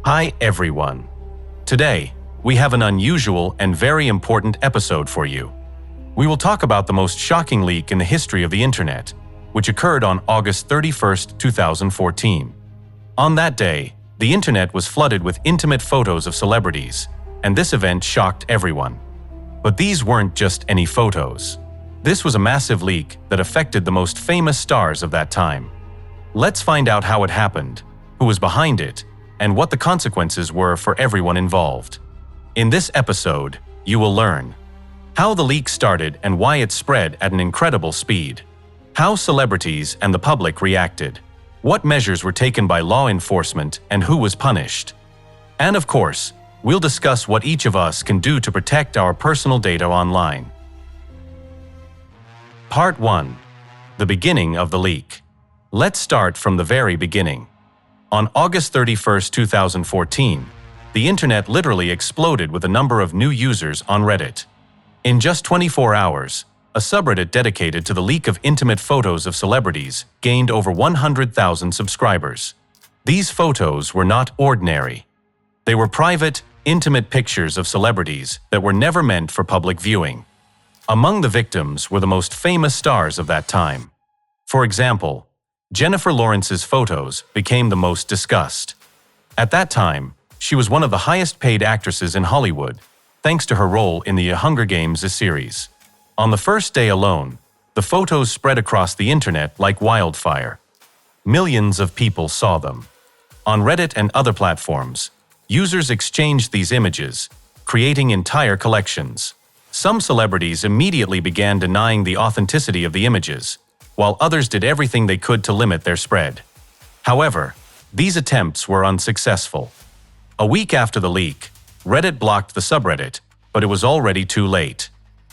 Hi everyone. Today, we have an unusual and very important episode for you. We will talk about the most shocking leak in the history of the internet, which occurred on August 31st, 2014. On that day, the internet was flooded with intimate photos of celebrities, and this event shocked everyone. But these weren't just any photos. This was a massive leak that affected the most famous stars of that time. Let's find out how it happened, who was behind it, and what the consequences were for everyone involved. In this episode, you will learn how the leak started and why it spread at an incredible speed, how celebrities and the public reacted, what measures were taken by law enforcement and who was punished. And of course, we'll discuss what each of us can do to protect our personal data online. Part 1. The beginning of the leak. Let's start from the very beginning. On August 31st, 2014, the internet literally exploded with a number of new users on Reddit. In just 24 hours, a subreddit dedicated to the leak of intimate photos of celebrities gained over 100,000 subscribers. These photos were not ordinary. They were private, intimate pictures of celebrities that were never meant for public viewing. Among the victims were the most famous stars of that time. For example, Jennifer Lawrence's photos became the most discussed. At that time, she was one of the highest-paid actresses in Hollywood, thanks to her role in the Hunger Games series. On the first day alone, the photos spread across the internet like wildfire. Millions of people saw them. On Reddit and other platforms, users exchanged these images, creating entire collections. Some celebrities immediately began denying the authenticity of the images, while others did everything they could to limit their spread. However, these attempts were unsuccessful. A week after the leak, Reddit blocked the subreddit, but it was already too late.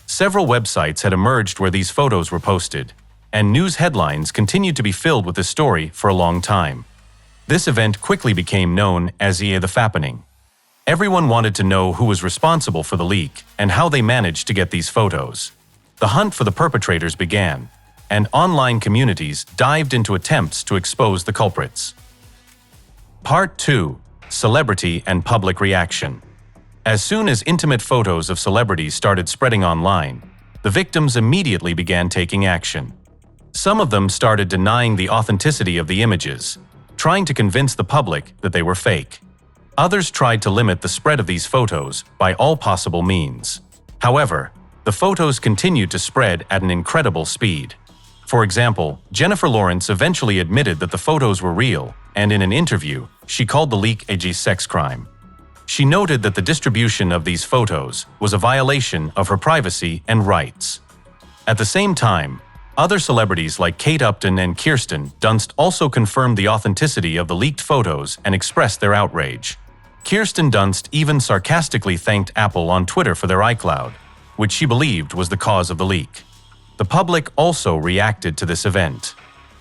Several websites had emerged where these photos were posted, and news headlines continued to be filled with this story for a long time. This event quickly became known as the fappening. Everyone wanted to know who was responsible for the leak and how they managed to get these photos. The hunt for the perpetrators began, and online communities dived into attempts to expose the culprits. Part 2. Celebrity and public reaction. As soon as intimate photos of celebrities started spreading online, the victims immediately began taking action. Some of them started denying the authenticity of the images, trying to convince the public that they were fake. Others tried to limit the spread of these photos by all possible means. However, the photos continued to spread at an incredible speed. For example, Jennifer Lawrence eventually admitted that the photos were real, and in an interview, she called the leak a sex crime. She noted that the distribution of these photos was a violation of her privacy and rights. At the same time, other celebrities like Kate Upton and Kirsten Dunst also confirmed the authenticity of the leaked photos and expressed their outrage. Kirsten Dunst even sarcastically thanked Apple on Twitter for their iCloud, which she believed was the cause of the leak. The public also reacted to this event.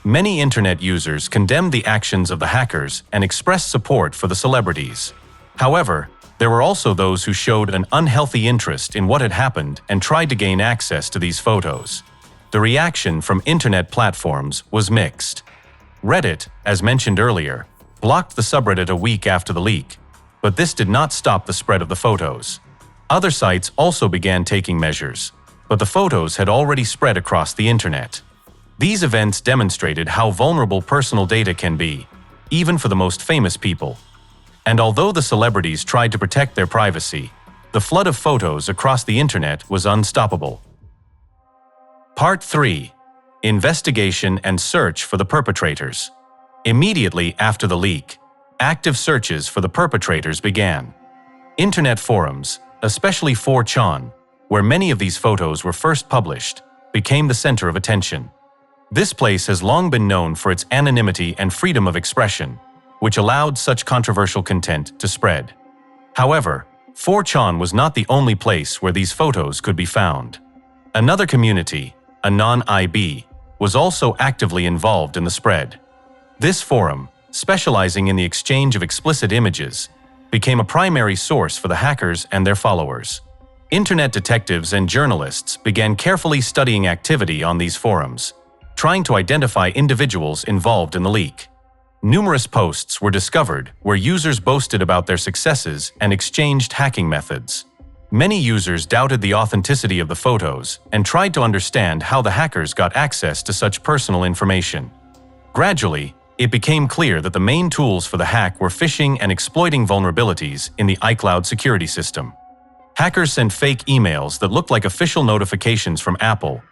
Many internet users condemned the actions of the hackers and expressed support for the celebrities. However, there were also those who showed an unhealthy interest in what had happened and tried to gain access to these photos. The reaction from internet platforms was mixed. Reddit, as mentioned earlier, blocked the subreddit a week after the leak, but this did not stop the spread of the photos. Other sites also began taking measures, but the photos had already spread across the internet. These events demonstrated how vulnerable personal data can be, even for the most famous people. And although the celebrities tried to protect their privacy, the flood of photos across the internet was unstoppable. Part 3. Investigation and search for the perpetrators. Immediately after the leak, active searches for the perpetrators began. Internet forums, especially 4chan, where many of these photos were first published, became the center of attention. This place has long been known for its anonymity and freedom of expression, which allowed such controversial content to spread. However, 4chan was not the only place where these photos could be found. Another community, Anon.ib, was also actively involved in the spread. This forum, specializing in the exchange of explicit images, became a primary source for the hackers and their followers. Internet detectives and journalists began carefully studying activity on these forums, trying to identify individuals involved in the leak. Numerous posts were discovered where users boasted about their successes and exchanged hacking methods. Many users doubted the authenticity of the photos and tried to understand how the hackers got access to such personal information. Gradually, it became clear that the main tools for the hack were phishing and exploiting vulnerabilities in the iCloud security system. Hackers sent fake emails that looked like official notifications from Apple,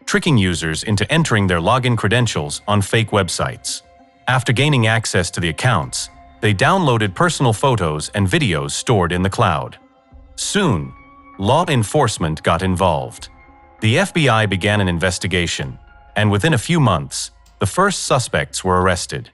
tricking users into entering their login credentials on fake websites. After gaining access to the accounts, they downloaded personal photos and videos stored in the cloud. Soon, law enforcement got involved. The FBI began an investigation, and within a few months, the first suspects were arrested.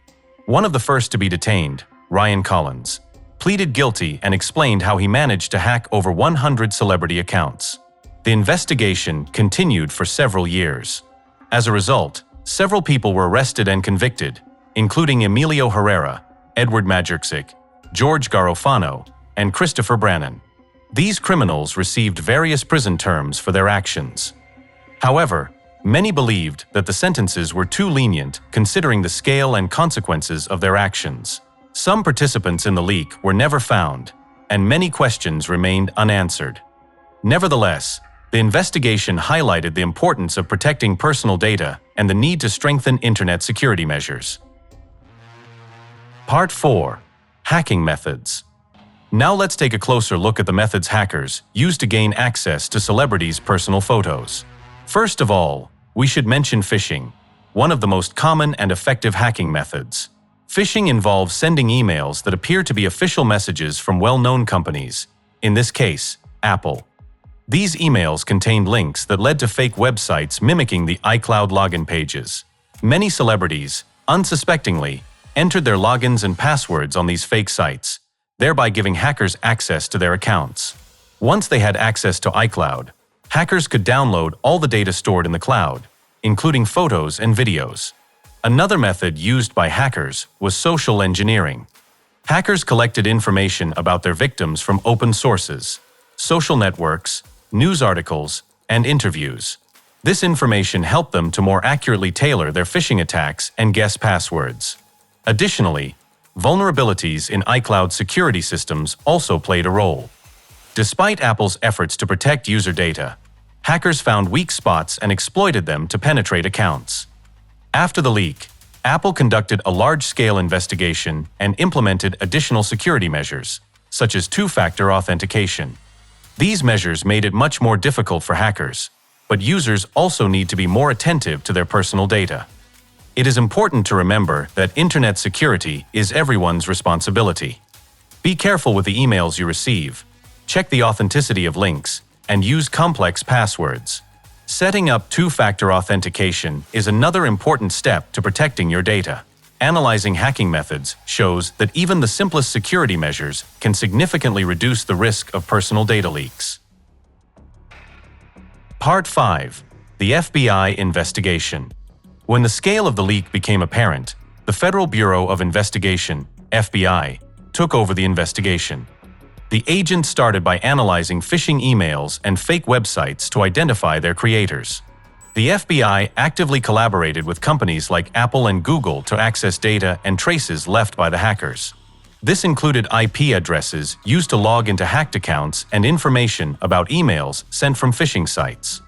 One of the first to be detained, Ryan Collins, pleaded guilty and explained how he managed to hack over 100 celebrity accounts. The investigation continued for several years. As a result, several people were arrested and convicted, including Emilio Herrera, Edward Majorczyk, George Garofano, and Christopher Brannon. These criminals received various prison terms for their actions. However, many believed that the sentences were too lenient considering the scale and consequences of their actions. Some participants in the leak were never found, and many questions remained unanswered. Nevertheless, the investigation highlighted the importance of protecting personal data and the need to strengthen internet security measures. Part 4. Hacking Methods. Now let's take a closer look at the methods hackers use to gain access to celebrities' personal photos. First of all, we should mention phishing, one of the most common and effective hacking methods. Phishing involves sending emails that appear to be official messages from well-known companies, in this case, Apple. These emails contained links that led to fake websites mimicking the iCloud login pages. Many celebrities, unsuspectingly, entered their logins and passwords on these fake sites, thereby giving hackers access to their accounts. Once they had access to iCloud, hackers could download all the data stored in the cloud, including photos and videos. Another method used by hackers was social engineering. Hackers collected information about their victims from open sources, social networks, news articles, and interviews. This information helped them to more accurately tailor their phishing attacks and guess passwords. Additionally, vulnerabilities in iCloud security systems also played a role. Despite Apple's efforts to protect user data, hackers found weak spots and exploited them to penetrate accounts. After the leak, Apple conducted a large-scale investigation and implemented additional security measures, such as two-factor authentication. These measures made it much more difficult for hackers, but users also need to be more attentive to their personal data. It is important to remember that internet security is everyone's responsibility. Be careful with the emails you receive, check the authenticity of links, and use complex passwords. Setting up two-factor authentication is another important step to protecting your data. Analyzing hacking methods shows that even the simplest security measures can significantly reduce the risk of personal data leaks. Part 5. The FBI Investigation. When the scale of the leak became apparent, the Federal Bureau of Investigation, FBI, took over the investigation. The agent started by analyzing phishing emails and fake websites to identify their creators. The FBI actively collaborated with companies like Apple and Google to access data and traces left by the hackers. This included IP addresses used to log into hacked accounts and information about emails sent from phishing sites.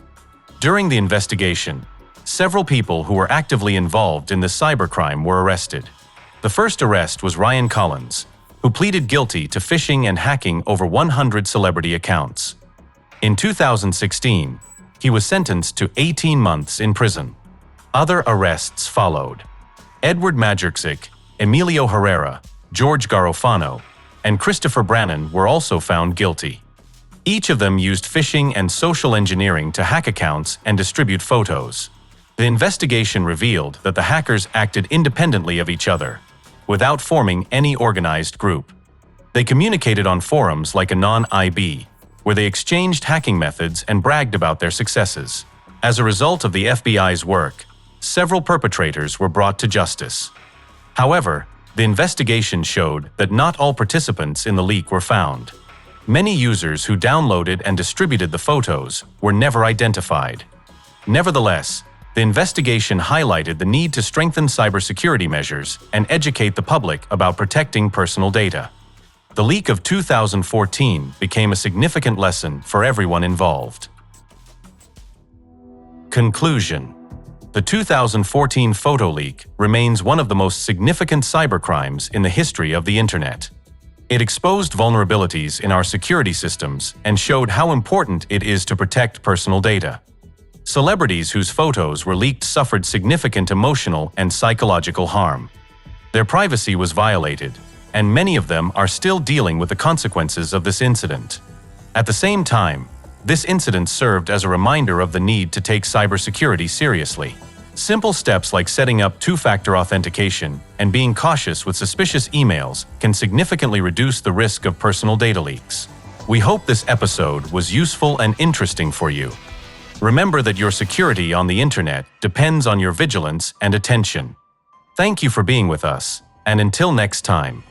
During the investigation, several people who were actively involved in the cybercrime were arrested. The first arrest was Ryan Collins, who pleaded guilty to phishing and hacking over 100 celebrity accounts. In 2016, he was sentenced to 18 months in prison. Other arrests followed. Edward Majorczyk, Emilio Herrera, George Garofano, and Christopher Brannon were also found guilty. Each of them used phishing and social engineering to hack accounts and distribute photos. The investigation revealed that the hackers acted independently of each other, without forming any organized group. They communicated on forums like Anon-IB, where they exchanged hacking methods and bragged about their successes. As a result of the FBI's work, several perpetrators were brought to justice. However, the investigation showed that not all participants in the leak were found. Many users who downloaded and distributed the photos were never identified. Nevertheless, the The investigation highlighted the need to strengthen cybersecurity measures and educate the public about protecting personal data. The leak of 2014 became a significant lesson for everyone involved. Conclusion: the 2014 photo leak remains one of the most significant cybercrimes in the history of the Internet. It exposed vulnerabilities in our security systems and showed how important it is to protect personal data. Celebrities whose photos were leaked suffered significant emotional and psychological harm. Their privacy was violated, and many of them are still dealing with the consequences of this incident. At the same time, this incident served as a reminder of the need to take cybersecurity seriously. Simple steps like setting up two-factor authentication and being cautious with suspicious emails can significantly reduce the risk of personal data leaks. We hope this episode was useful and interesting for you. Remember that your security on the Internet depends on your vigilance and attention. Thank you for being with us, and until next time.